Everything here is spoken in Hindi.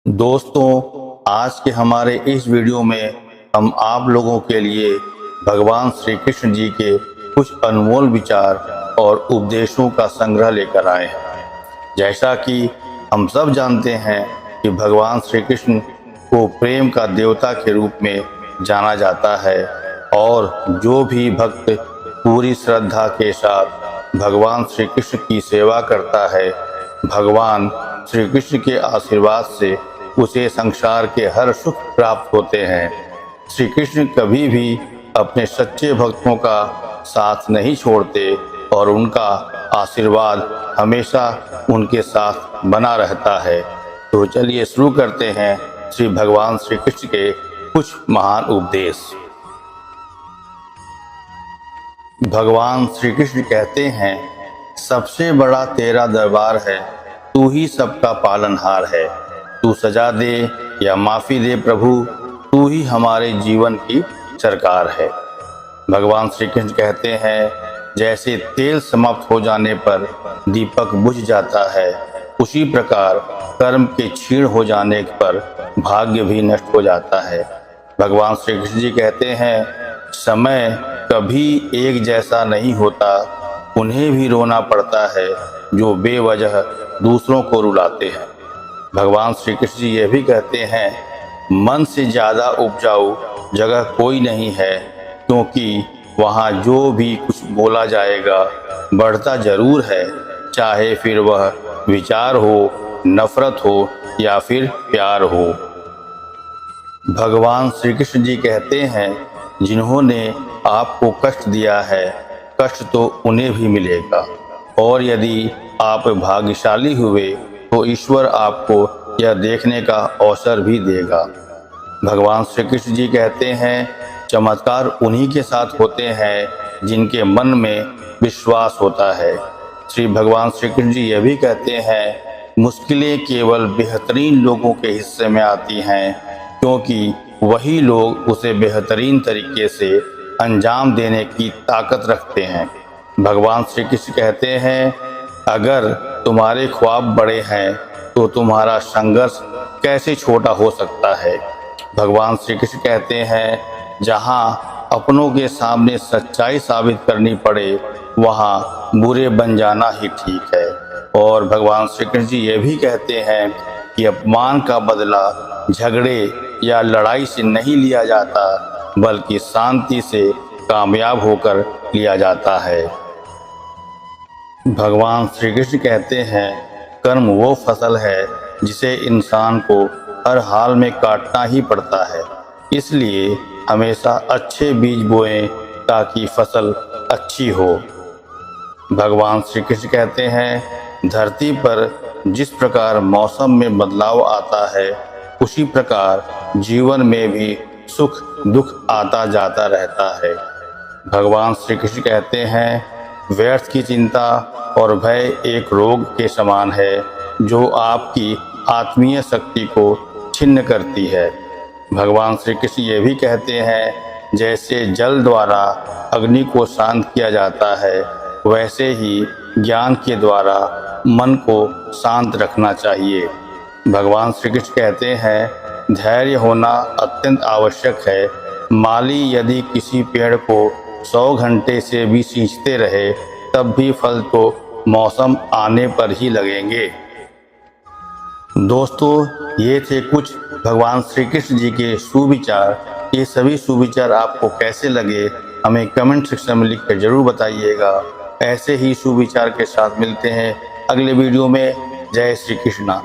दोस्तों, आज के हमारे इस वीडियो में हम आप लोगों के लिए भगवान श्री कृष्ण जी के कुछ अनमोल विचार और उपदेशों का संग्रह लेकर आए हैं। जैसा कि हम सब जानते हैं कि भगवान श्री कृष्ण को प्रेम का देवता के रूप में जाना जाता है और जो भी भक्त पूरी श्रद्धा के साथ भगवान श्री कृष्ण की सेवा करता है, भगवान श्री कृष्ण के आशीर्वाद से उसे संसार के हर सुख प्राप्त होते हैं। श्री कृष्ण कभी भी अपने सच्चे भक्तों का साथ नहीं छोड़ते और उनका आशीर्वाद हमेशा उनके साथ बना रहता है। तो चलिए शुरू करते हैं श्री भगवान श्री कृष्ण के कुछ महान उपदेश। भगवान श्री कृष्ण कहते हैं, सबसे बड़ा तेरा दरबार है, तू ही सबका पालनहार है। तू सजा दे या माफ़ी दे प्रभु, तू ही हमारे जीवन की सरकार है। भगवान श्री कृष्ण कहते हैं, जैसे तेल समाप्त हो जाने पर दीपक बुझ जाता है, उसी प्रकार कर्म के क्षीण हो जाने पर भाग्य भी नष्ट हो जाता है। भगवान श्री कृष्ण जी कहते हैं, समय कभी एक जैसा नहीं होता, उन्हें भी रोना पड़ता है जो बेवजह दूसरों को रुलाते हैं। भगवान श्री कृष्ण जी ये भी कहते हैं, मन से ज़्यादा उपजाऊ जगह कोई नहीं है, क्योंकि वहाँ जो भी कुछ बोला जाएगा बढ़ता जरूर है, चाहे फिर वह विचार हो, नफरत हो या फिर प्यार हो। भगवान श्री कृष्ण जी कहते हैं, जिन्होंने आपको कष्ट दिया है, कष्ट तो उन्हें भी मिलेगा, और यदि आप भाग्यशाली हुए तो ईश्वर आपको यह देखने का अवसर भी देगा। भगवान श्री कृष्ण जी कहते हैं, चमत्कार उन्हीं के साथ होते हैं जिनके मन में विश्वास होता है। श्री भगवान श्री कृष्ण जी यह भी कहते हैं, मुश्किलें केवल बेहतरीन लोगों के हिस्से में आती हैं, क्योंकि वही लोग उसे बेहतरीन तरीके से अंजाम देने की ताकत रखते हैं। भगवान श्री कृष्ण कहते हैं, अगर तुम्हारे ख्वाब बड़े हैं तो तुम्हारा संघर्ष कैसे छोटा हो सकता है। भगवान श्री कृष्ण कहते हैं, जहाँ अपनों के सामने सच्चाई साबित करनी पड़े, वहाँ बुरे बन जाना ही ठीक है। और भगवान श्री कृष्ण जी ये भी कहते हैं कि अपमान का बदला झगड़े या लड़ाई से नहीं लिया जाता, बल्कि शांति से कामयाब होकर लिया जाता है। भगवान श्री कृष्ण कहते हैं, कर्म वो फसल है जिसे इंसान को हर हाल में काटना ही पड़ता है, इसलिए हमेशा अच्छे बीज बोएं ताकि फसल अच्छी हो। भगवान श्री कृष्ण कहते हैं, धरती पर जिस प्रकार मौसम में बदलाव आता है, उसी प्रकार जीवन में भी सुख दुख आता जाता रहता है। भगवान श्री कृष्ण कहते हैं, व्यर्थ की चिंता और भय एक रोग के समान है, जो आपकी आत्मीय शक्ति को छिन्न करती है। भगवान श्री कृष्ण ये भी कहते हैं, जैसे जल द्वारा अग्नि को शांत किया जाता है, वैसे ही ज्ञान के द्वारा मन को शांत रखना चाहिए। भगवान श्री कृष्ण कहते हैं, धैर्य होना अत्यंत आवश्यक है। माली यदि किसी पेड़ को 100 घंटे से भी सींचते रहे, तब भी फल तो मौसम आने पर ही लगेंगे। दोस्तों, ये थे कुछ भगवान श्री कृष्ण जी के सुविचार। ये सभी सुविचार आपको कैसे लगे, हमें कमेंट सेक्शन में लिखकर जरूर बताइएगा। ऐसे ही सुविचार के साथ मिलते हैं अगले वीडियो में। जय श्री कृष्णा।